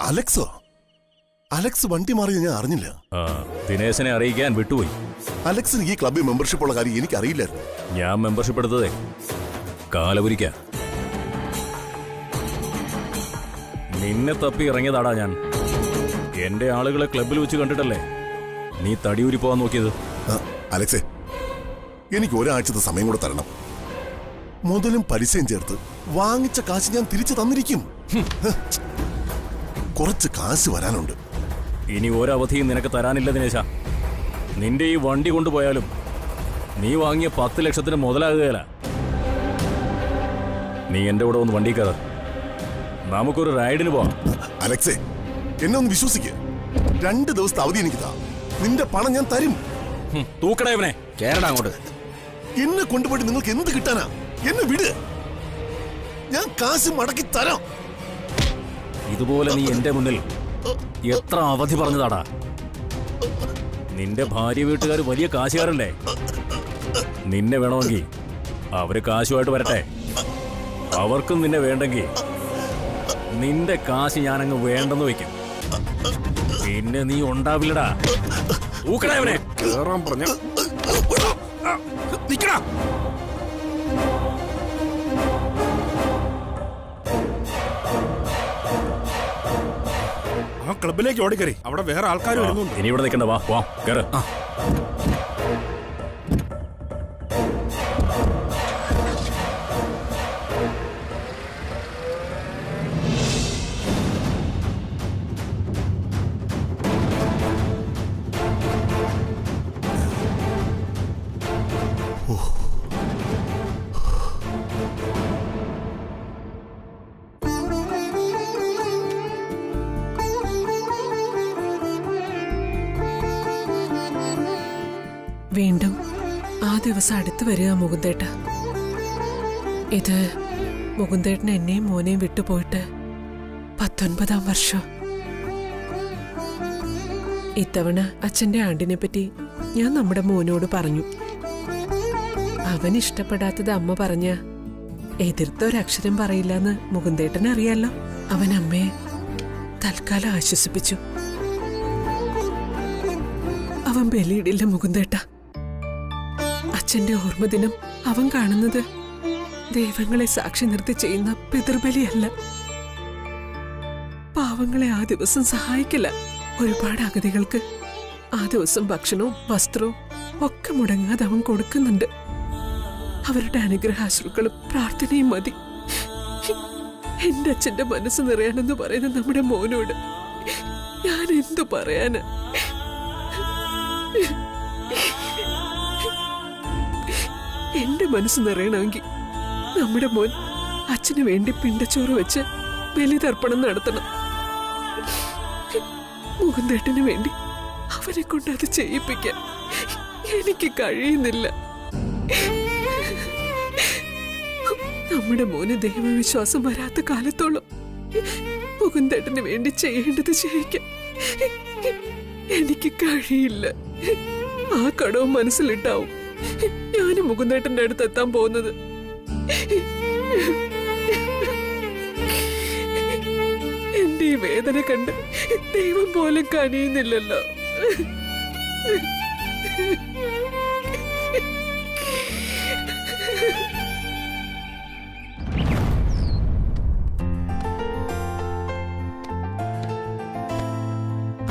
അലക്സോ? Alex വണ്ടി മാറിയത് ഞാൻ അറിഞ്ഞില്ല. ദിനേശനെ അറിയിക്കാൻ വിട്ടുപോയി. അലക്സിന് ഈ ക്ലബിൽ മെമ്പർഷിപ്പ് ഉള്ള കാര്യം എനിക്ക് അറിയില്ലായിരുന്നു. ഞാൻ മെമ്പർഷിപ്പ് എടുത്തതേ കാലപുരിക്ക. നിന്നെ തപ്പി ഇറങ്ങിയതാടാ ഞാൻ. എന്റെ ആളുകളെ ക്ലബിൽ വെച്ച് കണ്ടിട്ടല്ലേ നീ തടിയൂരി പോവാൻ നോക്കിയത്. അലക്സേ, എനിക്ക് ഒരാഴ്ചത്തെ സമയം കൂടെ തരണം. മുതലും പലിശയും ചേർത്ത് വാങ്ങിച്ച കാശ് ഞാൻ തിരിച്ചു തന്നിരിക്കും. കുറച്ച് കാശ് വരാനുണ്ട്. ഇനി ഒരവധിയും നിനക്ക് തരാനില്ല ദിനേശ. നിന്റെ ഈ വണ്ടി കൊണ്ടുപോയാലും നീ വാങ്ങിയ 10 ലക്ഷത്തിന് മുതലാകുകയല്ല. നീ എന്റെ കൂടെ ഒന്ന് വണ്ടി കയറ, നമുക്കൊരു റൈഡിന് പോവാം. അലക്സേ, എന്നെ ഒന്ന് വിശ്വസിക്ക്. 2 ദിവസത്തെ അവധി എനിക്ക് താ. നിന്റെ പണം ഞാൻ തരും. തൂക്കടയവനെ കേരടാ അങ്ങോട്ട്. എന്നെ കൊണ്ടുപോയിട്ട് നിങ്ങൾക്ക് എന്ത് കിട്ടാനാ? എന്നെ വിട്, ഞാൻ കാശ് മടക്കി തരാം. ഇതുപോലെ നീ എന്റെ മുന്നിൽ എത്ര അവധി പറഞ്ഞതാടാ. നിന്റെ ഭാര്യ വീട്ടുകാർ വലിയ കാശുകാരല്ലേ. നിന്നെ വേണമെങ്കിൽ അവര് കാശുമായിട്ട് വരട്ടെ. അവർക്കും നിന്നെ വേണ്ടെങ്കിൽ നിന്റെ കാശ് ഞാനങ്ങ് വേണ്ടെന്ന് വെക്കും. പിന്നെ നീ ഉണ്ടാവില്ലടാ. ഊക്കടയവനെ കേറാൻ പറഞ്ഞ നിക്കടാ. ആ ക്ലബിലേക്ക് ഓടിക്കറി, അവിടെ വേറെ ആൾക്കാർ വരുന്നുണ്ട്. ഇനി ഇവിടെ നിൽക്കണ്ട, വാ വാ കേറ്. വീണ്ടും ആ ദിവസം അടുത്ത് വരിക മുകുന്ദേട്ട. ഇത് മുകുന്ദേട്ടൻ എന്നെയും മോനെയും വിട്ടുപോയിട്ട് 19-ാം വർഷം. ഇത്തവണ അച്ഛന്റെ ആണ്ടിനെ പറ്റി ഞാൻ നമ്മുടെ മോനോട് പറഞ്ഞു. അവൻ ഇഷ്ടപ്പെടാത്തത് അമ്മ പറഞ്ഞ എതിർത്തൊരക്ഷരം പറയില്ലെന്ന് മുകുന്ദേട്ടൻ അറിയാലോ. അവൻ അമ്മയെ തൽക്കാലം ആശ്വസിപ്പിച്ചു. അവൻ ബലിയിടില്ല മുകുന്ദേട്ട. അച്ഛന്റെ ഓർമ്മദിനം അവൻ കാണുന്നത് ദൈവങ്ങളെ സാക്ഷി നിർത്തി ചെയ്യുന്ന പിതൃബലിയല്ല. പാവങ്ങളെ ആ ദിവസം സഹായിക്കില്ല. ഒരുപാട് അഗതികൾക്ക് ആ ദിവസം ഭക്ഷണവും വസ്ത്രവും ഒക്കെ മുടങ്ങാതെ അവൻ കൊടുക്കുന്നുണ്ട്. അവരുടെ അനുഗ്രഹാശ്രുക്കളും പ്രാർത്ഥനയും മതി. എന്റെ അച്ഛന്റെ മനസ്സ് നിറയാനെന്ന് പറയുന്ന നമ്മുടെ മോനോട് ഞാൻ എന്തു പറയാന്? എന്റെ മനസ്സ് നിറയണമെങ്കിൽ നമ്മുടെ മോൻ അച്ഛന് വേണ്ടി പിണ്ടച്ചോറ് വെച്ച് ബലിതർപ്പണം നടത്തണം. മുകുന്ദേട്ടന് വേണ്ടി അവനെ കൊണ്ട് അത് ചെയ്യിപ്പിക്കാൻ എനിക്ക് കഴിയുന്നില്ല. നമ്മുടെ മോന് ദൈവവിശ്വാസം വരാത്ത കാലത്തോളം മുകുന്ദേട്ടന് വേണ്ടി ചെയ്യേണ്ടത് ചെയ്യിക്കാൻ എനിക്ക് കഴിയില്ല. ആ കടവും മനസ്സിലിട്ടാവും ഞാനും മുകുന്ദേട്ടന്റെ അടുത്ത് എത്താൻ പോകുന്നത്. എന്റെ ഈ വേദന കണ്ട് ദൈവം പോലും കനിയുന്നില്ലല്ലോ.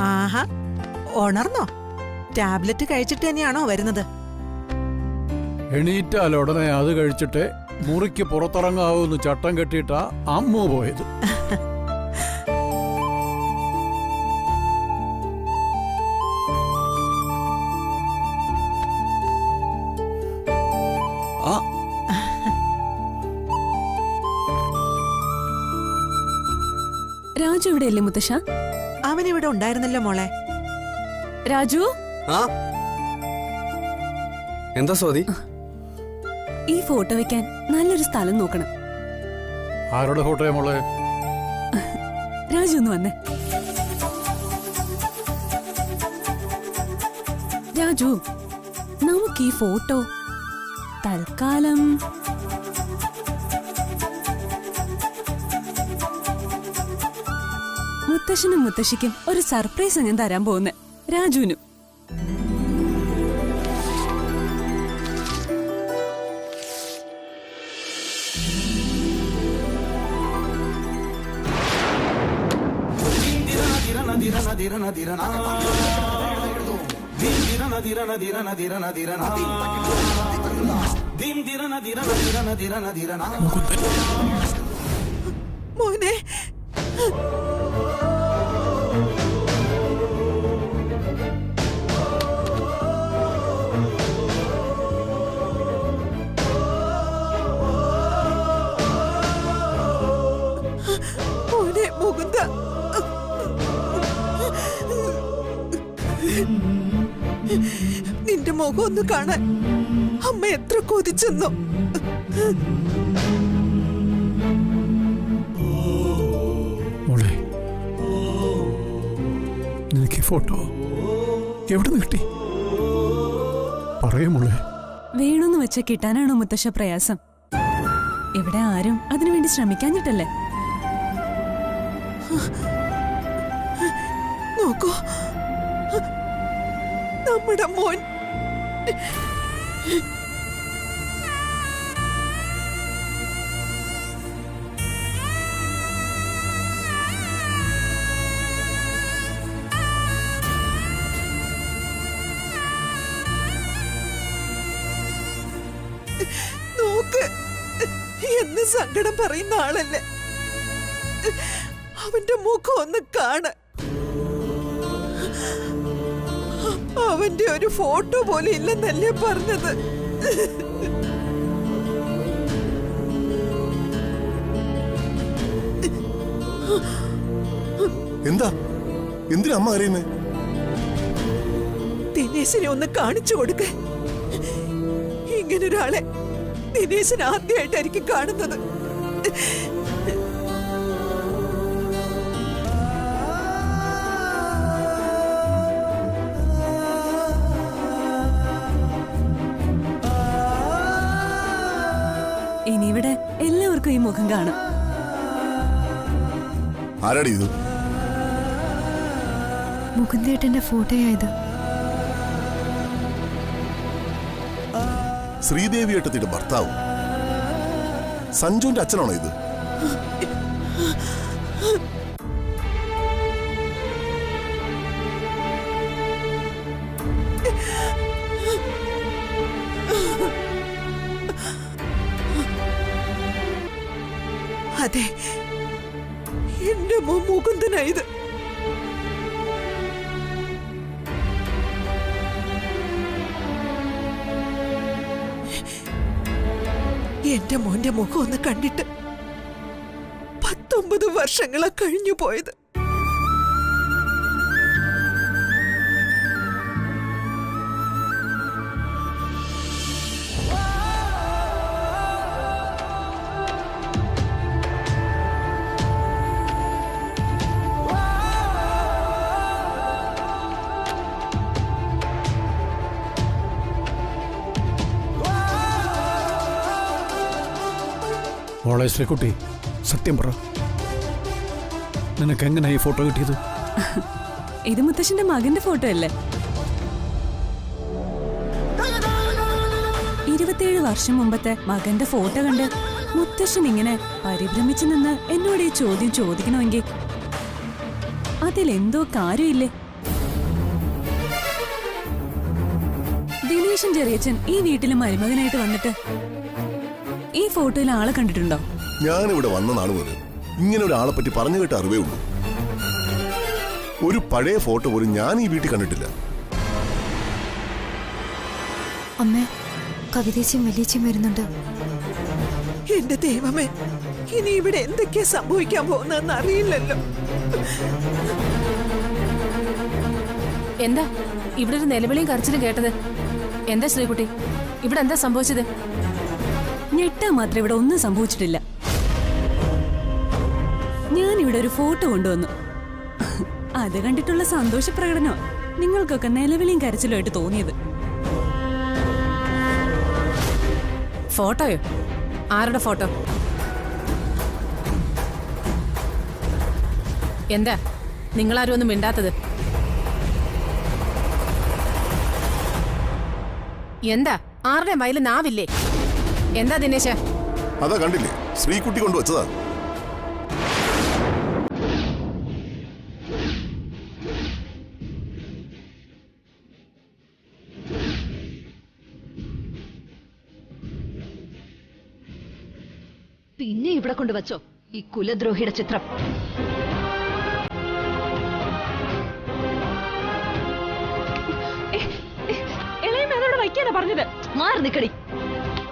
ആഹാ, ഉണർന്നോ? ടാബ്ലറ്റ് കഴിച്ചിട്ട് തന്നെയാണോ വരുന്നത്? എണീറ്റാൽ ഉടനെ അത് കഴിച്ചിട്ട് മുറിക്ക് പുറത്തിറങ്ങാവൂന്ന് ചട്ടം കെട്ടിയിട്ടാ അമ്മു പോയത്. രാജു ഇവിടെയല്ലേ മുത്തശ്ശ? അവനിവിടെ ഉണ്ടായിരുന്നല്ലോ മോളെ. രാജു, എന്താ സ്വാതി? ഈ ഫോട്ടോ വെക്കാൻ നല്ലൊരു സ്ഥലം നോക്കണം. ആരുടെ ഫോട്ടോയാ മോളെ? രാജു ഒന്ന് വന്നേ. രാജു, നമുക്ക് ഈ ഫോട്ടോ തൽക്കാലം മുത്തശ്ശനും മുത്തശ്ശിക്കും ഒരു സർപ്രൈസ് ഞാൻ തരാൻ പോകുന്നെ, രാജുവിനും. മോനെ, മോനെ മുകുന്ദ, നിന്റെ മുഖം ഒന്ന് കാണാൻ അമ്മ എത്ര കൊതിച്ചെന്നോ. മോളെ, നിനക്ക് ഈ ഫോട്ടോ എവിടെ നിന്ന് കിട്ടി? പറയൂ മോളെ. വേണമെന്ന് വെച്ച കിട്ടാനാണോ മുത്തശ്ശ പ്രയാസം? ഇവിടെ ആരും അതിനുവേണ്ടി ശ്രമിക്കാഞ്ഞിട്ടല്ലേ? നോക്കൂ, നമ്മുടെ മോൻ. നോക്ക്, എന്ന് സങ്കടം പറയുന്ന ആളല്ലേ. അവന്റെ മുഖം ഒന്ന് കാണ. അവന്റെ ഒരു ഫോട്ടോ പോലും ഇല്ലെന്നല്ലേ പറഞ്ഞത്. എന്താ, എന്തിനാ അമ്മ അറിയുന്നേ? ദിനേശിനെ ഒന്ന് കാണിച്ചു കൊടുക്ക. ഇങ്ങനൊരാളെ ദിനേശൻ ആദ്യമായിട്ടായിരിക്കും കാണുന്നത്. ഇനി ഇവിടെ എല്ലാവർക്കും ഈ മുഖം കാണും. ആരാടി ഇത്? മുകുന്ദേട്ടന്റെ ഫോട്ടോയായത്. ശ്രീദേവി ഏട്ടത്തിന്റെ ഭർത്താവ് സഞ്ജുവിന്റെ അച്ഛനാണോ ഇത്? അതെ, എന്റെ മോൻ മുകുന്ദനായത്. എന്റെ മോന്റെ മുഖം ഒന്ന് കണ്ടിട്ട് 19 വർഷങ്ങളാ കഴിഞ്ഞു പോയത്. മോളെ ശ്രീകുട്ടി, സത്യം പറ, നിനക്ക് എങ്ങനെ ഈ ഫോട്ടോ കിട്ടിയത്? ഇത് മുത്തശ്ശന്റെ മകന്റെ ഫോട്ടോ അല്ലേ? 27 വർഷം മുമ്പത്തെ മകന്റെ ഫോട്ടോ കണ്ട് മുത്തശ്ശൻ ഇങ്ങനെ പരിഭ്രമിച്ചു നിന്ന് എന്നോട് ഈ ചോദ്യം ചോദിക്കണമെങ്കിൽ അതിലെന്തോ കാര്യമില്ലേ? ദിനേശൻ ചെറിയച്ഛൻ ഈ വീട്ടിലെ മരുമകനായിട്ട് വന്നിട്ട് ഈ ഫോട്ടോയിൽ ആളെ കണ്ടിട്ടുണ്ടോ? ഞാനിവിടെ വന്ന നാൾ മുതൽ ഇങ്ങനെ ഒരാളെ പറ്റി പറഞ്ഞു കേട്ട അറിവേ ഉള്ളൂ. ഒരു പഴയ ഫോട്ടോ പോലും ഞാൻ ഈ വീട്ടിൽ കണ്ടിട്ടില്ല. അമ്മേ, കവിതേച്ചിയും വലിയച്ചിയും വരുന്നുണ്ട്. എന്റെ ദൈവമേ, ഇനി ഇവിടെ എന്തൊക്കെയാ സംഭവിക്കാൻ പോകുന്നതെന്ന് അറിയില്ലല്ലോ. എന്താ ഇവിടെ ഒരു നിലവിളിയും കരച്ചിലും കേട്ടത്? എന്താ ശ്രീകുട്ടി, ഇവിടെ എന്താ സംഭവിച്ചത്? ഞെട്ടാ മാത്രം ഇവിടെ ഒന്നും സംഭവിച്ചിട്ടില്ല. ഞാനിവിടെ ഒരു ഫോട്ടോ കൊണ്ടുവന്നു. അത് കണ്ടിട്ടുള്ള സന്തോഷ പ്രകടനോ നിങ്ങൾക്കൊക്കെ നിലവിളിയും കരച്ചിലുമായിട്ട് തോന്നിയത്. ഫോട്ടോയോ? ആരുടെ ഫോട്ടോ? എന്താ നിങ്ങളാരും ഒന്നും മിണ്ടാത്തത്? എന്താ ആരുടെ വയലിൽ നാവില്ലേ? എന്താ ദിനേശ? അതാ കണ്ടില്ലേ, ശ്രീകുട്ടി കൊണ്ടുവച്ചതാ. പിന്നെ ഇവിടെ കൊണ്ടുവച്ചോ ഈ കുലദ്രോഹിയുടെ ചിത്രം? ഇളയമേനോട് വയ്ക്കാനാ പറഞ്ഞത്. മാറി നിക്കടി,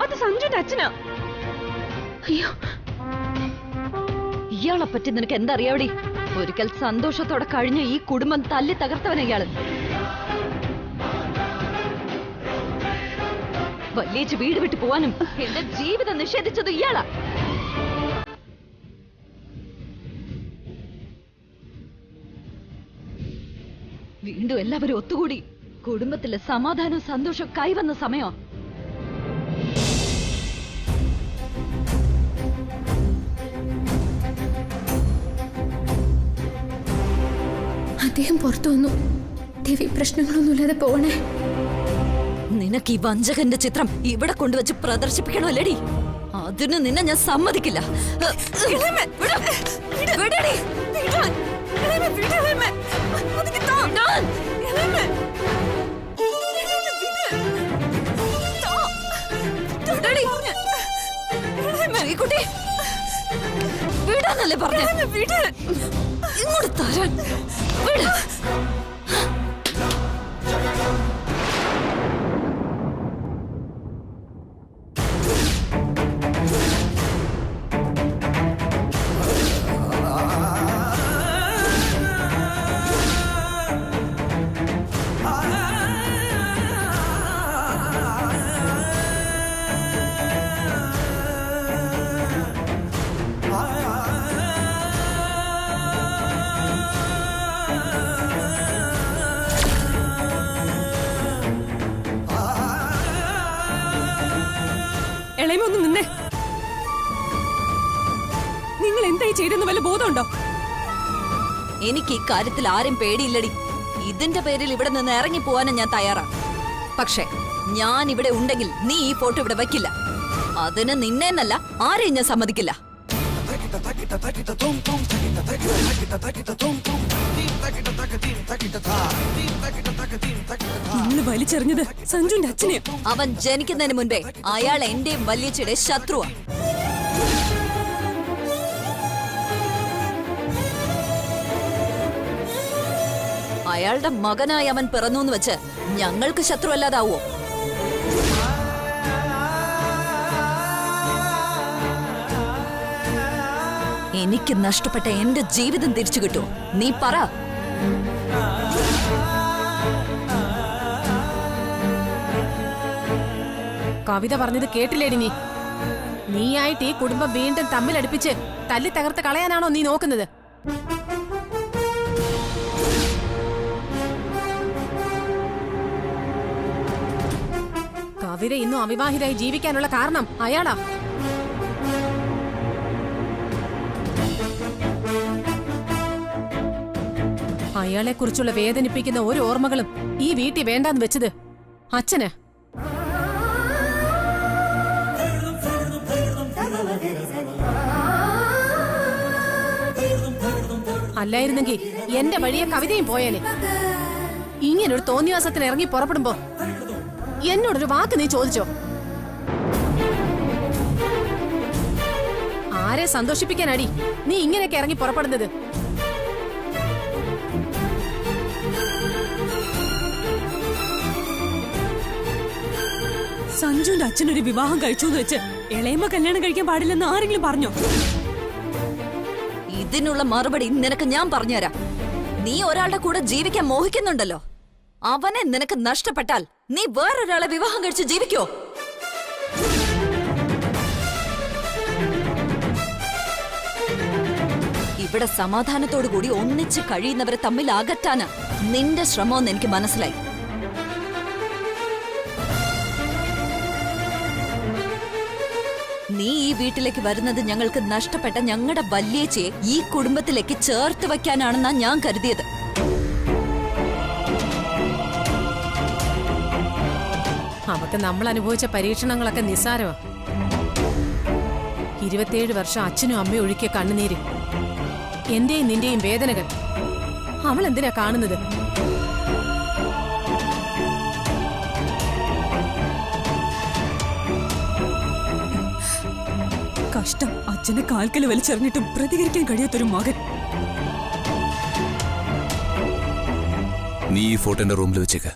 അത് സഞ്ജുന്റെ അച്ഛനാ. അയ്യോ, ഇയാളെ പറ്റി നിനക്ക് എന്താ അറിയാവടി? ഒരിക്കൽ സന്തോഷത്തോടെ കഴിഞ്ഞ ഈ കുടുംബം തല്ലി തകർത്തവനാ ഇയാള്. വലിയേച്ച് വീട് വിട്ടു പോവാനും എന്റെ ജീവിതം നിഷേധിച്ചത് ഇയാളാ. വീണ്ടും എല്ലാവരും ഒത്തുകൂടി കുടുംബത്തിലെ സമാധാനവും സന്തോഷവും കൈവന്ന സമയം. അദ്ദേഹം പുറത്തു വന്നു. ദേവി, പ്രശ്നങ്ങളൊന്നുമില്ലാതെ പോണേ. നിനക്ക് ഈ വഞ്ചകന്റെ ചിത്രം ഇവിടെ കൊണ്ടുവച്ച് പ്രദർശിപ്പിക്കണമല്ലേടി? അതിന് നിന്നെ ഞാൻ സമ്മതിക്കില്ല. വിടാനല്ലേ പറഞ്ഞ? ഇങ്ങോട്ട് തരാൻ വിട. ഇളയമൊന്നും നിന്നേ. നിങ്ങൾ എന്തായി ചെയ്തെന്ന് വല്ല ബോധമുണ്ടോ? എനിക്ക് ഈ കാര്യത്തിൽ ആരും പേടിയില്ലടി. ഇതിന്റെ പേരിൽ ഇവിടെ നിന്ന് ഇറങ്ങി പോവാനും ഞാൻ തയ്യാറാണ്. പക്ഷേ ഞാൻ ഇവിടെ ഉണ്ടെങ്കിൽ നീ ഈ ഫോട്ടോ ഇവിടെ വെക്കില്ല. അതിന് നിന്നെന്നല്ല ആരെയും ഞാൻ സമ്മതിക്കില്ല. നിങ്ങൾ വലിച്ചെറിഞ്ഞത് സഞ്ജുന്റെ അച്ഛനെ. അവൻ ജനിക്കുന്നതിന് മുൻപേ അയാൾ എന്റെയും വല്യച്ഛയുടെ ശത്രുവാ. അയാളുടെ മകനായി അവൻ പിറന്നു എന്ന് വെച്ച് ഞങ്ങൾക്ക് ശത്രു അല്ലാതാവോ? എനിക്ക് നഷ്ടപ്പെട്ട എന്റെ ജീവിതം തിരിച്ചു കിട്ടുമോ? നീ പറ. കവിത പറഞ്ഞത് കേട്ടില്ലേടി നീ? നീയായിട്ട് ഈ കുടുംബം വീണ്ടും തമ്മിലടുപ്പിച്ച് തല്ലി തകർത്ത് കളയാനാണോ നീ നോക്കുന്നത്? കവിത ഇന്നും അവിവാഹിതമായി ജീവിക്കാനുള്ള കാരണം അയാളാ. അയാളെ കുറിച്ചുള്ള വേദനിപ്പിക്കുന്ന ഒരു ഓർമ്മകളും ഈ വീട്ടിൽ വേണ്ടാന്ന് വെച്ചത് അച്ഛന്. അല്ലായിരുന്നെങ്കിൽ എന്റെ വഴിയെ കവിതയും പോയാലേ. ഇങ്ങനൊരു തോന്നിവാസത്തിന് ഇറങ്ങി പുറപ്പെടുമ്പോ എന്നോടൊരു വാക്ക് നീ ചോദിച്ചോ? ആരെ സന്തോഷിപ്പിക്കാനാടി നീ ഇങ്ങനെയൊക്കെ ഇറങ്ങി പുറപ്പെടുന്നത്? സഞ്ജുന്റെ അച്ഛനൊരു വിവാഹം കഴിച്ചു എന്ന് വെച്ച് ഇളയമ്മ കല്യാണം കഴിക്കാൻ പാടില്ലെന്ന് ആരെങ്കിലും പറഞ്ഞോ? ഇതിനുള്ള മറുപടി നിനക്ക് ഞാൻ പറഞ്ഞുതരാം. നീ ഒരാളുടെ കൂടെ ജീവിക്കാൻ മോഹിക്കുന്നുണ്ടല്ലോ. അവനെ നിനക്ക് നഷ്ടപ്പെട്ടാൽ നീ വേറൊരാളെ വിവാഹം കഴിച്ച് ജീവിക്കോ? ഇവിടെ സമാധാനത്തോടു കൂടി ഒന്നിച്ച് കഴിയുന്നവരെ തമ്മിൽ അകറ്റാനാ നിന്റെ ശ്രമമെന്ന് എനിക്ക് മനസ്സിലായി. നീ നീ ഈ വീട്ടിലേക്ക് വരുന്നത് ഞങ്ങൾക്ക് നഷ്ടപ്പെട്ട ഞങ്ങളുടെ വല്യേച്ചയെ ഈ കുടുംബത്തിലേക്ക് ചേർത്ത് വെക്കാനാണെന്നാ ഞാൻ കരുതിയത്. അവക്ക് നമ്മൾ അനുഭവിച്ച പരീക്ഷണങ്ങളൊക്കെ നിസ്സാരമാ. 27 വർഷം അച്ഛനും അമ്മയും ഒഴുക്കിയ കണ്ണുനീര്, എന്റെയും നിന്റെയും വേദനകൾ അവൾ എന്തിനാ കാണുന്നത്? കഷ്ടം, അച്ഛനെ കാൽക്കൽ വലിച്ചെറിഞ്ഞിട്ടും പ്രതികരിക്കാൻ കഴിയാത്തൊരു മകൻ. നീ ഈ ഫോട്ടോ എന്റെ റൂമിൽ വെച്ചേക്ക.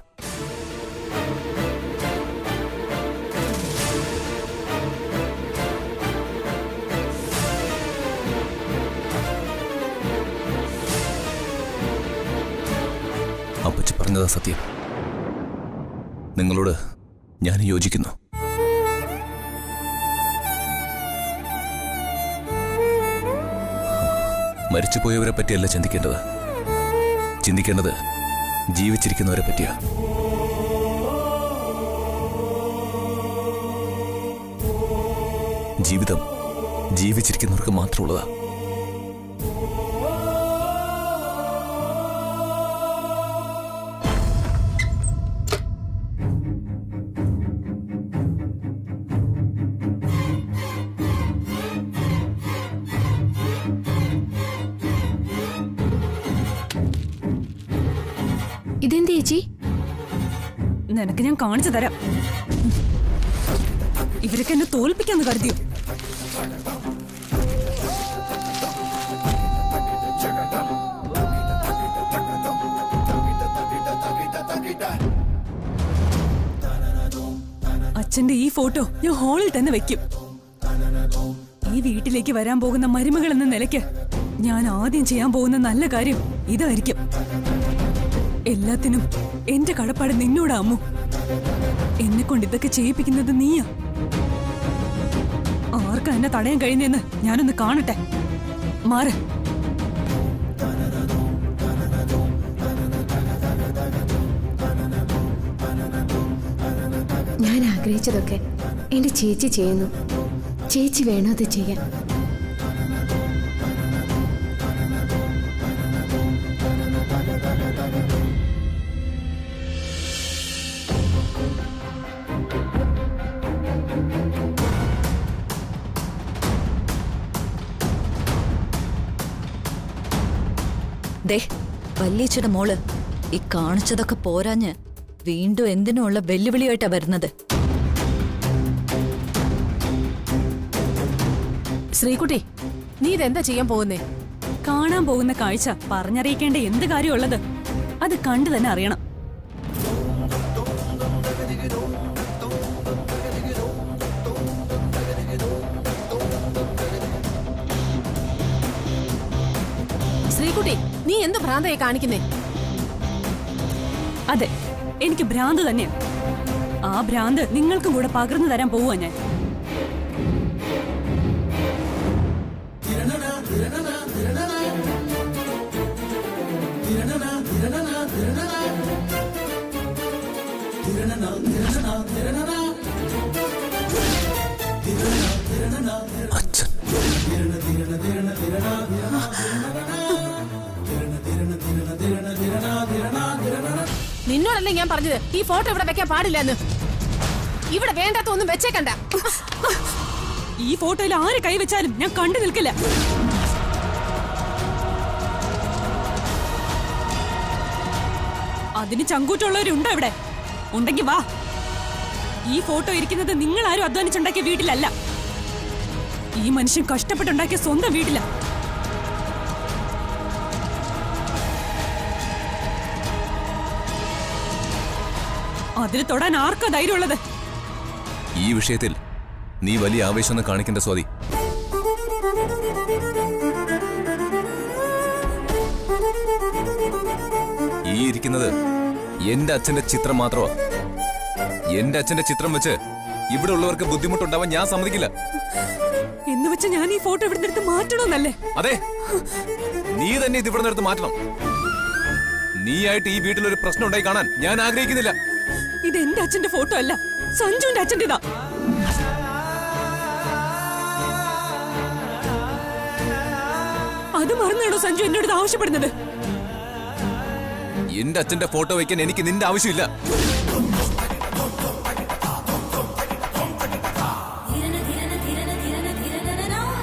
അപ്പച്ചി പറഞ്ഞതാ സത്യം. നിങ്ങളോട് ഞാൻ യോജിക്കുന്നു. മരിച്ചുപോയവരെ പറ്റിയല്ല ചിന്തിക്കേണ്ടത്. ചിന്തിക്കേണ്ടത് ജീവിച്ചിരിക്കുന്നവരെ പറ്റിയാ. ജീവിതം ജീവിച്ചിരിക്കുന്നവർക്ക് മാത്രമുള്ളതാ. ഇതെന്ത് ചേച്ചി? നിനക്ക് ഞാൻ കാണിച്ചു തരാം. ഇവരൊക്കെ എന്നെ തോൽപ്പിക്കാന്ന് കരുതിയോ? അച്ഛന്റെ ഈ ഫോട്ടോ ഞാൻ ഹാളിൽ തന്നെ വെക്കും. ഈ വീട്ടിലേക്ക് വരാൻ പോകുന്ന മരുമകൾ എന്ന നിലയ്ക്ക് ഞാൻ ആദ്യം ചെയ്യാൻ പോകുന്ന നല്ല കാര്യം ഇതായിരിക്കും. എല്ലാത്തിനും എന്റെ കടപ്പാട് നിന്നോടാ അമ്മു. എന്നെ കൊണ്ട് ഇതൊക്കെ ചെയ്യിപ്പിക്കുന്നത് നീയാ. ആർക്കാ എന്നെ തടയാൻ കഴിയുന്നെന്ന് ഞാനൊന്ന് കാണട്ടെ. മാറ്. ഞാൻ ആഗ്രഹിച്ചതൊക്കെ എന്റെ ചേച്ചി ചെയ്യുന്നു. ചേച്ചി വേണോ അത് ചെയ്യാൻ? ദേ വല്യേച്ചിയുടെ മോള് ഈ കാണിച്ചതൊക്കെ പോരാഞ്ഞ് വീണ്ടും എന്തിനുള്ള വെല്ലുവിളിയായിട്ടാ വരുന്നത്. ശ്രീകുട്ടി, നീ ഇതെന്താ ചെയ്യാൻ പോകുന്നേ? കാണാൻ പോകുന്ന കാഴ്ച പറഞ്ഞറിയിക്കേണ്ട എന്ത് കാര്യമുള്ളത് അത് കണ്ടു തന്നെ അറിയണം. ശ്രീകുട്ടി, നീ എന്ത് ഭ്രാന്തയെ കാണിക്കുന്നേ? അതെ, എനിക്ക് ഭ്രാന്ത് തന്നെയാ. ആ ഭ്രാന്ത് നിങ്ങൾക്കും കൂടെ പകർന്നു തരാൻ പോവാ ഞാൻ. നിന്നോടല്ലേ ഞാൻ പറഞ്ഞത് ഈ ഫോട്ടോ ഇവിടെ വെക്കാൻ പാടില്ലെന്ന്? ഇവിടെ വേണ്ടാത്ത ഒന്നും വെച്ചേക്കണ്ട. ഈ ഫോട്ടോയിൽ ആര് കൈവച്ചാലും ഞാൻ കണ്ടു നിൽക്കില്ല. അതിന് ചങ്കൂറ്റുള്ളവരുണ്ടോ ഇവിടെ? ഉണ്ടെങ്കിൽ വാ. ഈ ഫോട്ടോ ഇരിക്കുന്നത് നിങ്ങൾ ആരും അധ്വാനിച്ചുണ്ടാക്കിയ വീട്ടിലല്ല. ഈ മനുഷ്യൻ കഷ്ടപ്പെട്ടുണ്ടാക്കിയ സ്വന്തം വീട്ടില. അതിൽ തൊടാൻ ആർക്കാ ധൈര്യമുള്ളത്? ഈ വിഷയത്തിൽ നീ വലിയ ആവേശമൊന്നും കാണിക്കേണ്ട സ്വാതി. ഈ ഇരിക്കുന്നത് എന്റെ അച്ഛന്റെ ചിത്രം മാത്രമാ. എന്റെ അച്ഛന്റെ ചിത്രം വെച്ച് ഇവിടെ ഉള്ളവർക്ക് ബുദ്ധിമുട്ടുണ്ടാവാൻ ഞാൻ സമ്മതിക്കില്ല. എന്ന് വെച്ച് ഞാൻ ഈ ഫോട്ടോ ഇവിടെ എടുത്ത് മാറ്റണമെന്നല്ലേ? അതെ, നീ തന്നെ ഇത് ഇവിടെ എടുത്ത് മാറ്റണം. നീയായിട്ട് ഈ വീട്ടിൽ ഒരു പ്രശ്നം ഉണ്ടായി കാണാൻ ഞാൻ ആഗ്രഹിക്കുന്നില്ല. ഇത് എന്റെ അച്ഛന്റെ ഫോട്ടോ അല്ല, സഞ്ജുവിന്റെ അച്ഛൻ്റെതാ. അത് മറന്നാണോ സഞ്ജു എന്നോട് ഇത് ആവശ്യപ്പെടുന്നത്? എന്റെ അച്ഛന്റെ ഫോട്ടോ വയ്ക്കാൻ എനിക്ക് നിന്റെ ആവശ്യമില്ല.